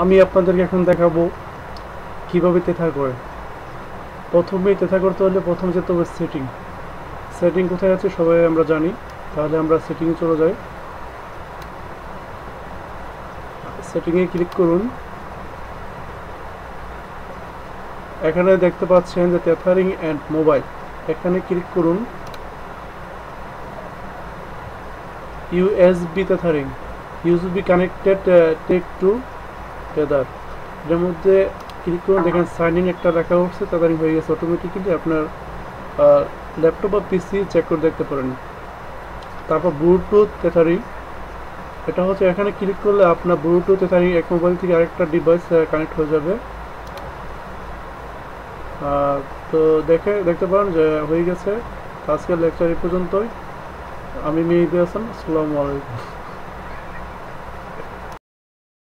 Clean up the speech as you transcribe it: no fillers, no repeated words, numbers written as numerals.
আমি আপনাদেরকে এখন দেখাবো কিভাবে তেথা করে। প্রথমেই তেথা করতে হলে প্রথম যেতে হবে সেটিং। সেটিং কোথায় আছে সবাই আমরা জানি, তাহলে আমরা সেটিংয়ে চলে যাই। সেটিংয়ে ক্লিক করুন। এখানে দেখতে পাচ্ছেন যে টেথারিং অ্যান্ড মোবাইল, এখানে ক্লিক করুন। USB tethering, USB connected tick to tether, এর মধ্যে ক্লিক করুন। দেখেন সাইন ইন একটা লেখা উঠছে, টেদারিং হয়ে গেছে অটোমেটিক্যালি। আপনার ল্যাপটপ বা পিসি চেক করে দেখতে পারেন। তারপর ব্লুটুথ টেথারিং, এটা হচ্ছে এখানে ক্লিক করলে আপনার ব্লুটুথ টেথারিং এক মোবাইল থেকে আরেকটা ডিভাইস কানেক্ট হয়ে যাবে। তো দেখতে পারেন যে হয়ে গেছে। আজকের লেকচার এই পর্যন্তই। আমি মেহেদি হাসান, আসসালামু আলাইকুম।